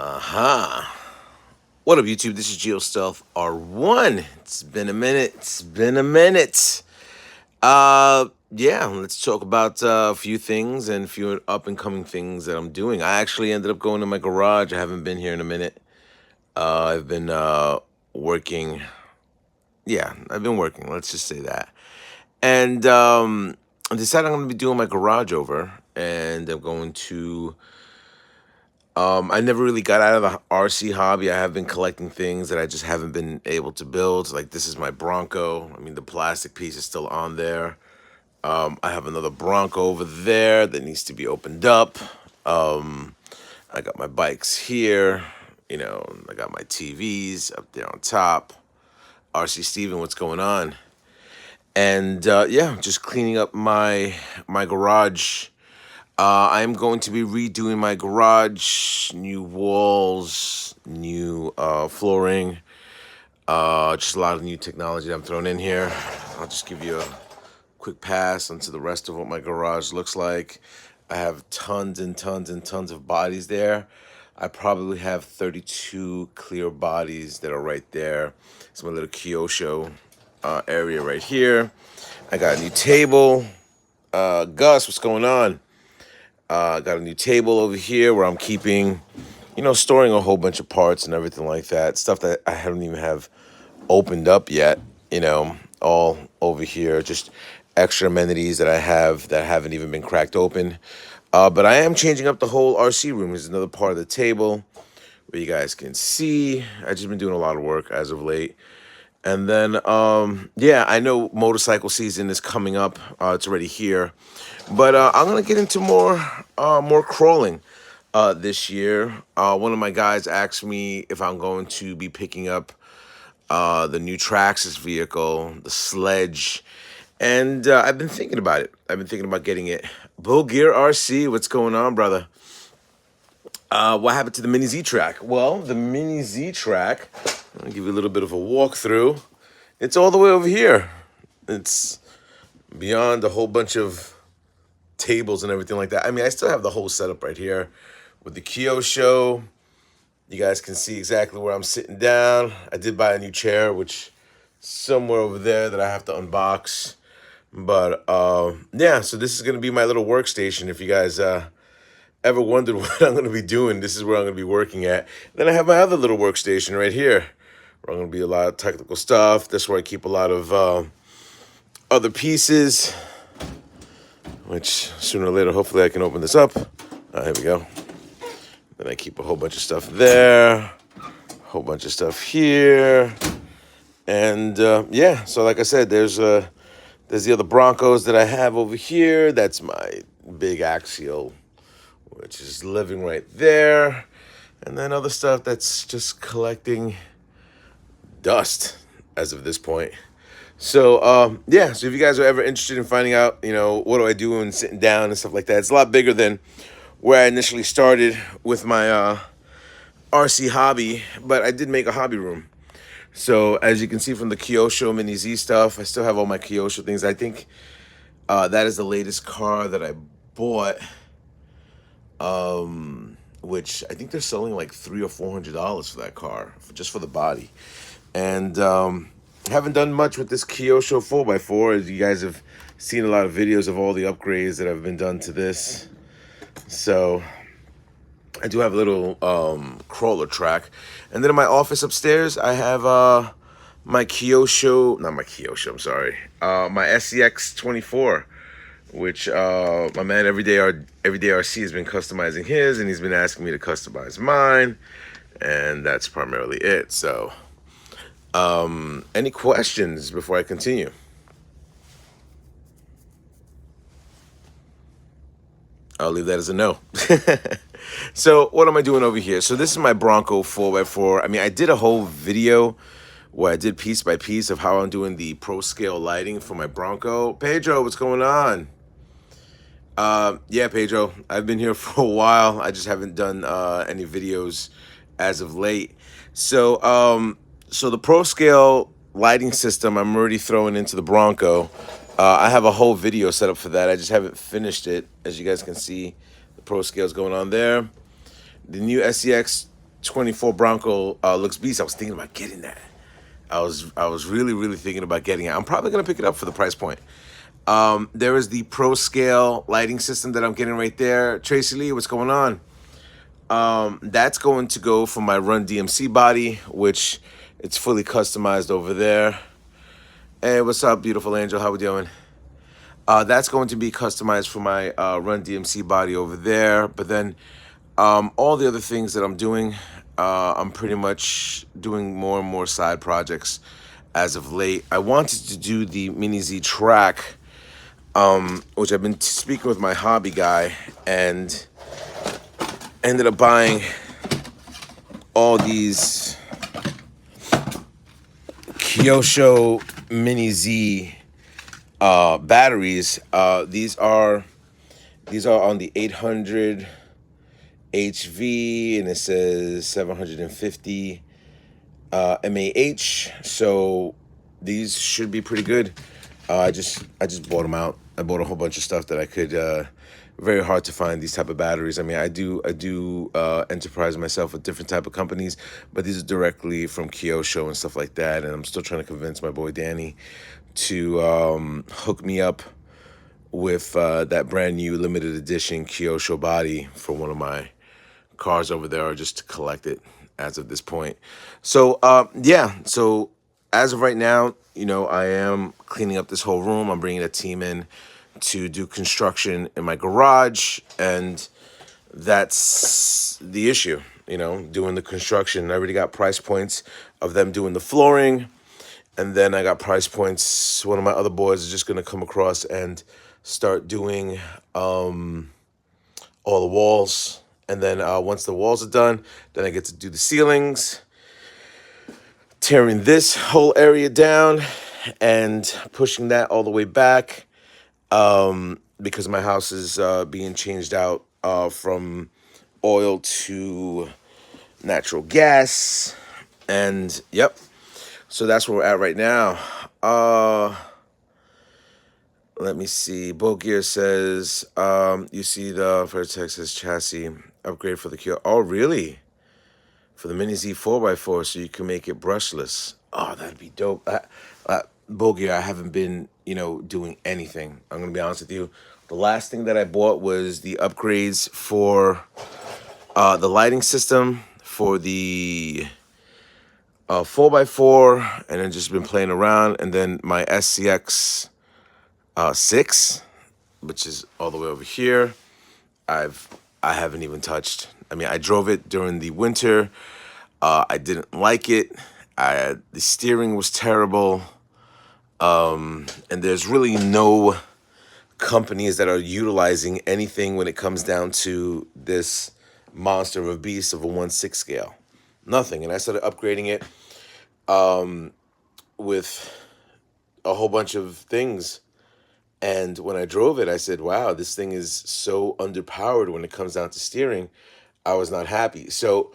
Aha. What up, YouTube? This is GeoStealth R1. It's been a minute. It's been a minute. Yeah, let's talk about a few things and a few up and coming things that I'm doing. I actually ended up going to my garage. I haven't been here in a minute. I've been working. Yeah, I've been working. Let's just say that. And I decided I'm going to be doing my garage over, and I'm going to I never really got out of the RC hobby. I have been collecting things that I just haven't been able to build. Like this is my Bronco. I mean, the plastic piece is still on there. I have another Bronco over there that needs to be opened up. I got my bikes here. I got my TVs up there on top. RC Steven, what's going on? And yeah, just cleaning up my garage. I'm going to be redoing my garage, new walls, new flooring, just a lot of new technology that I'm throwing in here. I'll just give you a quick pass onto the rest of what my garage looks like. I have tons and tons and tons of bodies there. I probably have 32 clear bodies that are right there. It's my little Kyosho area right here. I got a new table. Gus, what's going on? Got a new table over here where I'm keeping, storing a whole bunch of parts and everything like that. Stuff that I haven't even have opened up yet, all over here. Just extra amenities that I have that haven't even been cracked open. But I am changing up the whole RC room. There's another part of the table where you guys can see. I've just been doing a lot of work as of late. And then, yeah, I know motorcycle season is coming up. It's already here. But I'm gonna get into more crawling this year. One of my guys asked me if I'm going to be picking up the new Traxxas vehicle, the Sledge, and I've been thinking about it. I've been thinking about getting it. Bull Gear RC, what's going on, brother? What happened to the Mini Z track? Well, the Mini Z track, I'll give you a little bit of a walkthrough. It's all the way over here. It's beyond a whole bunch of tables and everything like that. I mean, I still have the whole setup right here with the Kyosho. You guys can see exactly where I'm sitting down. I did buy a new chair, which somewhere over there that I have to unbox. But yeah, so this is gonna be my little workstation. If you guys ever wondered what I'm gonna be doing, this is where I'm gonna be working at. Then I have my other little workstation right here, where I'm gonna be a lot of technical stuff. That's where I keep a lot of other pieces, which sooner or later, hopefully I can open this up. Here we go. Then I keep a whole bunch of stuff there, a whole bunch of stuff here. And yeah, so like I said, there's the other Broncos that I have over here. That's my big axial, which is living right there. And then other stuff that's just collecting dust as of this point. So, yeah, so if you guys are ever interested in finding out, what do I do and sitting down and stuff like that, it's a lot bigger than where I initially started with my RC hobby, but I did make a hobby room. So as you can see from the Kyosho Mini Z stuff, I still have all my Kyosho things. I think that is the latest car that I bought, which I think they're selling like $300 or $400 for that car, just for the body. And haven't done much with this Kyosho 4x4. As you guys have seen a lot of videos of all the upgrades that have been done to this. So I do have a little crawler track. And then in my office upstairs, I have my Kyosho, not my Kyosho, I'm sorry, my SCX 24, which my man Everyday RC has been customizing his, and he's been asking me to customize mine, and that's primarily it. So any questions before I continue? I'll leave that as a no. So what am I doing over here? So this is my Bronco 4x4. I mean, I did a whole video where I did piece by piece of how I'm doing the pro scale lighting for my Bronco. Pedro, what's going on? Yeah, Pedro, I've been here for a while. I just haven't done any videos as of late. So so the pro scale lighting system I'm already throwing into the Bronco. I have a whole video set up for that. I just haven't finished it. As you guys can see, the pro scale is going on there. The new SCX 24 Bronco looks beast. I was thinking about getting that. I was really really thinking about getting it. I'm probably gonna pick it up for the price point. There is the Pro Scale lighting system that I'm getting right there. Tracy Lee, what's going on? That's going to go for my Run DMC body, which it's fully customized over there. Hey, what's up, beautiful angel? How we doing? That's going to be customized for my Run DMC body over there. But then all the other things that I'm doing, I'm pretty much doing more and more side projects as of late. I wanted to do the Mini Z track, which I've been speaking with my hobby guy, and ended up buying all these Kyosho Mini Z batteries. These are on the 800 HV, and it says 750 mAh. So these should be pretty good. I just bought them out. I bought a whole bunch of stuff that I could. Very hard to find these type of batteries. I mean, I do enterprise myself with different type of companies, but these are directly from Kyosho and stuff like that. And I'm still trying to convince my boy Danny to hook me up with that brand new limited edition Kyosho body for one of my cars over there, or just to collect it as of this point. So yeah, so as of right now, I am cleaning up this whole room. I'm bringing a team in to do construction in my garage, and that's the issue. Doing the construction. I already got price points of them doing the flooring, and then I got price points. One of my other boys is just gonna come across and start doing all the walls. And then once the walls are done, then I get to do the ceilings, tearing this whole area down and pushing that all the way back, because my house is being changed out from oil to natural gas. And yep, so that's where we're at right now. Let me see. Bogear says, you see the for Texas chassis upgrade for the Kia. Oh, really? For the Mini Z 4x4, so you can make it brushless. Oh, that'd be dope. Bogear, I haven't been, doing anything. I'm going to be honest with you. The last thing that I bought was the upgrades for the lighting system for the 4x4, and then just been playing around. And then my SCX 6, which is all the way over here. I haven't even touched. I mean, I drove it during the winter. I didn't like it. The steering was terrible. And there's really no companies that are utilizing anything when it comes down to this monster of a beast of a 1/6 scale. Nothing. And I started upgrading it with a whole bunch of things. And when I drove it, I said, wow, this thing is so underpowered when it comes down to steering. I was not happy. So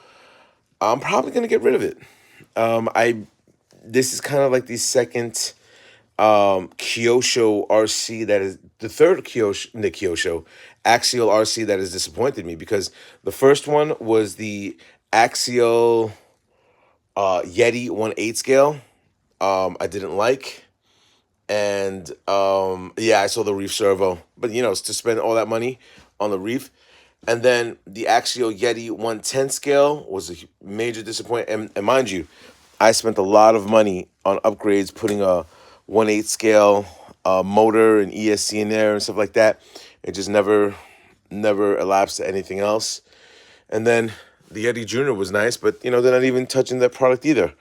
I'm probably going to get rid of it. I This is kind of like the second Kyosho RC that is the third Kyosho Axial RC that has disappointed me, because the first one was the Axial Yeti 1/8 scale. I didn't like. And yeah, I saw the reef servo, but it's to spend all that money on the reef. And then the Axial Yeti 1/10 scale was a major disappointment. And mind you, I spent a lot of money on upgrades, putting a 1/8 scale motor and ESC in there and stuff like that. It just never elapsed to anything else. And then the Yeti Junior was nice, but they're not even touching that product either.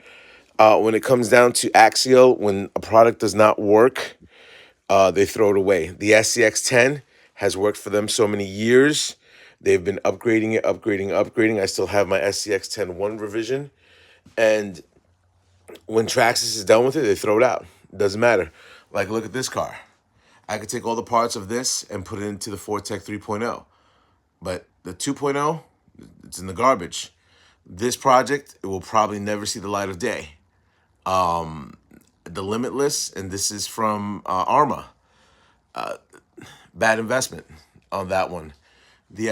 When it comes down to Axial, when a product does not work, they throw it away. The SCX10 has worked for them so many years. They've been upgrading it, upgrading. I still have my SCX10 1 revision. And when Traxxas is done with it, they throw it out. It doesn't matter. Like, look at this car. I could take all the parts of this and put it into the Fortec 3.0. But the 2.0, it's in the garbage. This project, it will probably never see the light of day. The Limitless, and this is from Arma. Bad investment on that one. The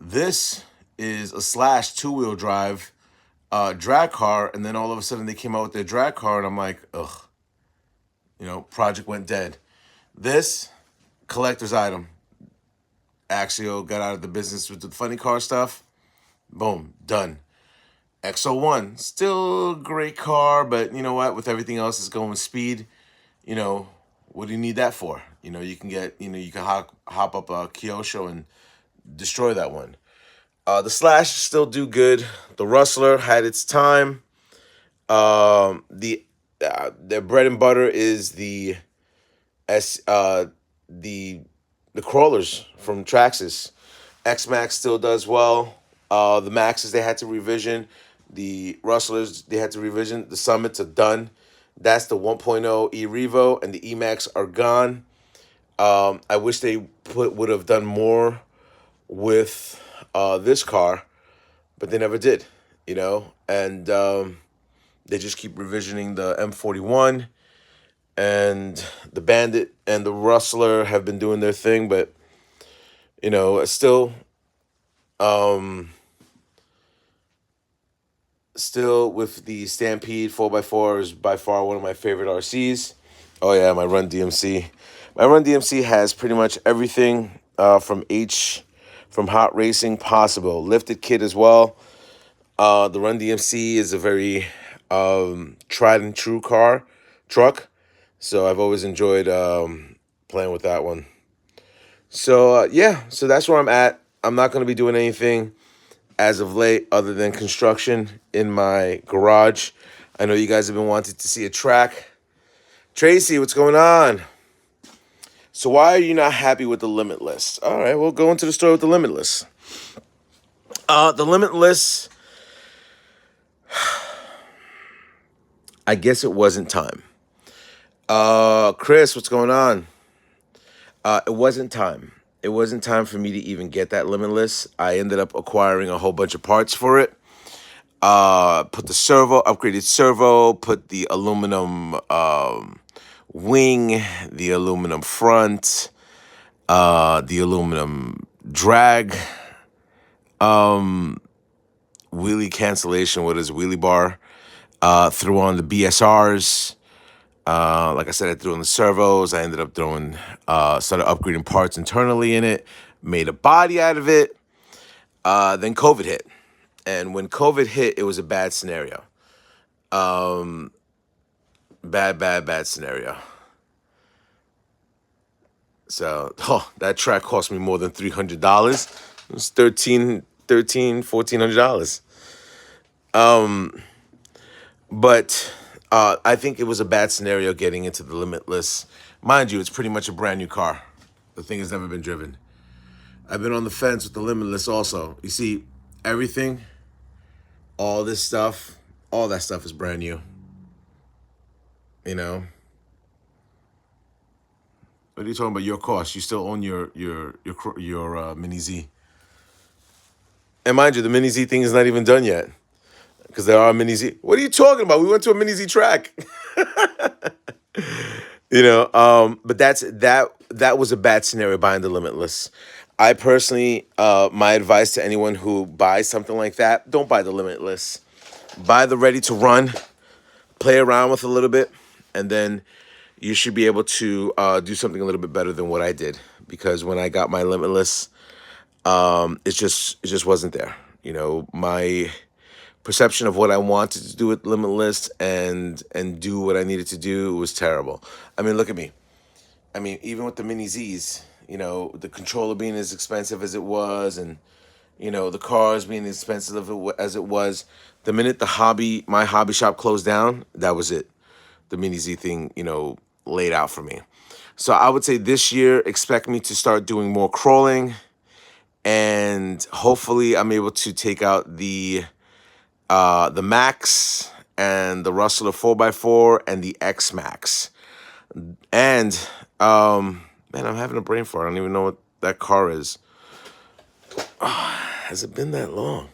This is a Slash two-wheel drive drag car, and then all of a sudden they came out with their drag car, and I'm like, ugh, project went dead. This collector's item. Axio got out of the business with the funny car stuff. Boom, done. XO1, still a great car, but you know what? With everything else that's going with speed, you know, what do you need that for? You can get, you can hop up a Kyosho and destroy that one. The Slash still do good. The Rustler had its time. Their bread and butter is S the the crawlers from Traxxas. X Max still does well. The Maxes they had to revision. The Rustlers they had to revision. The Summits are done. That's the 1.0 E Revo, and the E Max are gone. I wish they would have done more with this car, but they never did. And they just keep revisioning the M41, and the Bandit and the Rustler have been doing their thing, but still with the Stampede 4x4 is by far one of my favorite RCs. Oh yeah, my Run DMC. My Run DMC has pretty much everything from hot racing possible. Lifted kit as well. The Run DMC is a very tried and true truck. So I've always enjoyed playing with that one. So yeah, so that's where I'm at. I'm not going to be doing anything as of late other than construction in my garage. I know you guys have been wanting to see a track. Tracy, what's going on? So why are you not happy with the Limitless? All right, we'll go into the story with the Limitless. The Limitless, I guess it wasn't time. Chris, what's going on? It wasn't time. It wasn't time for me to even get that Limitless. I ended up acquiring a whole bunch of parts for it. Put the upgraded servo, put the aluminum wing, the aluminum front, the aluminum drag, wheelie cancellation, what is wheelie bar, threw on the BSRs. Like I said, I threw in the servos. I ended up started upgrading parts internally in it, made a body out of it. Then COVID hit. And when COVID hit, it was a bad scenario. Bad scenario. So, that track cost me more than $300. It was $1,400. But I think it was a bad scenario getting into the Limitless. Mind you, it's pretty much a brand new car. The thing has never been driven. I've been on the fence with the Limitless also. You see, everything, all this stuff, all that stuff is brand new. What are you talking about? Your cost? You still own your Mini Z. And mind you, the Mini Z thing is not even done yet. Because there are Mini Z. What are you talking about? We went to a Mini Z track. But that was a bad scenario buying the Limitless. I personally, my advice to anyone who buys something like that, don't buy the Limitless. Buy the ready to run, play around with a little bit, and then you should be able to do something a little bit better than what I did. Because when I got my Limitless, it just wasn't there. My perception of what I wanted to do with Limitless and do what I needed to do was terrible. I mean, look at me. I mean, even with the Mini Zs, the controller being as expensive as it was, and the cars being as expensive as it was, the minute my hobby shop closed down, that was it. The Mini Z thing, laid out for me. So I would say this year, expect me to start doing more crawling, and hopefully I'm able to take out the Max and the Rustler 4x4 and the X Max. And man, I'm having a brain fart. I don't even know what that car is. Has it been that long?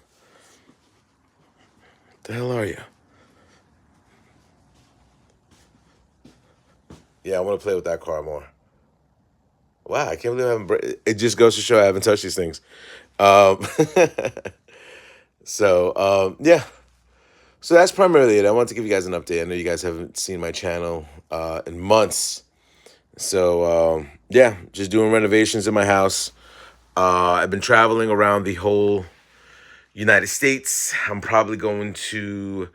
What the hell are you? Yeah, I want to play with that car more. Wow, I can't believe I haven't. It just goes to show I haven't touched these things. Um, yeah. So that's primarily it. I want to give you guys an update. I know you guys haven't seen my channel in months. So yeah, just doing renovations in my house. I've been traveling around the whole United States. I'm probably going to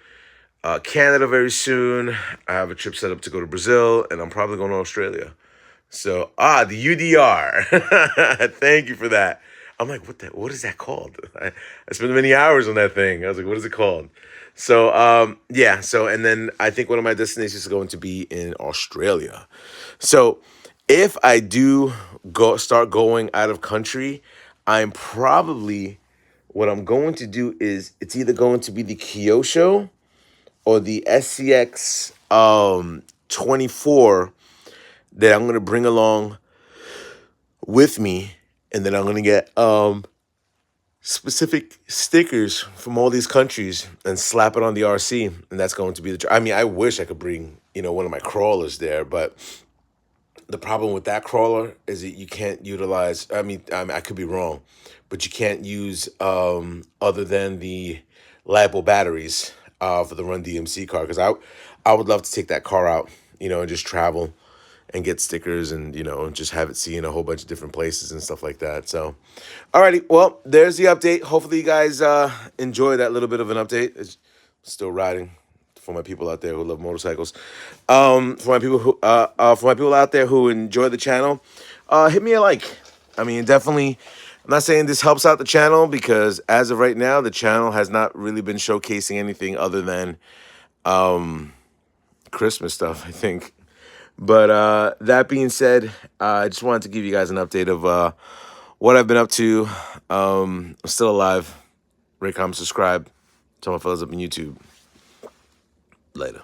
Canada very soon. I have a trip set up to go to Brazil, and I'm probably going to Australia. So the UDR. Thank you for that. I'm like, what is that called? I spent many hours on that thing. I was like, what is it called? So yeah, so and then I think one of my destinations is going to be in Australia. So if I do start going out of country, I'm probably what I'm going to do is it's either going to be the Kyosho or the SCX 24 that I'm going to bring along with me, and then I'm going to get specific stickers from all these countries and slap it on the RC, and that's going to be I mean, I wish I could bring, one of my crawlers there, but the problem with that crawler is that you can't utilize, I could be wrong, but you can't use other than the LiPo batteries for the Run DMC car, because I would love to take that car out, and just travel and get stickers and, just have it seen a whole bunch of different places and stuff like that. So, alrighty, well, there's the update. Hopefully you guys enjoy that little bit of an update. It's still riding for my people out there who love motorcycles. For my people out there who enjoy the channel, hit me a like. I mean, definitely. I'm not saying this helps out the channel, because as of right now, the channel has not really been showcasing anything other than Christmas stuff, I think. But that being said, I just wanted to give you guys an update of what I've been up to. I'm still alive. Rate, comment, subscribe. Tell my fellas up on YouTube. Later.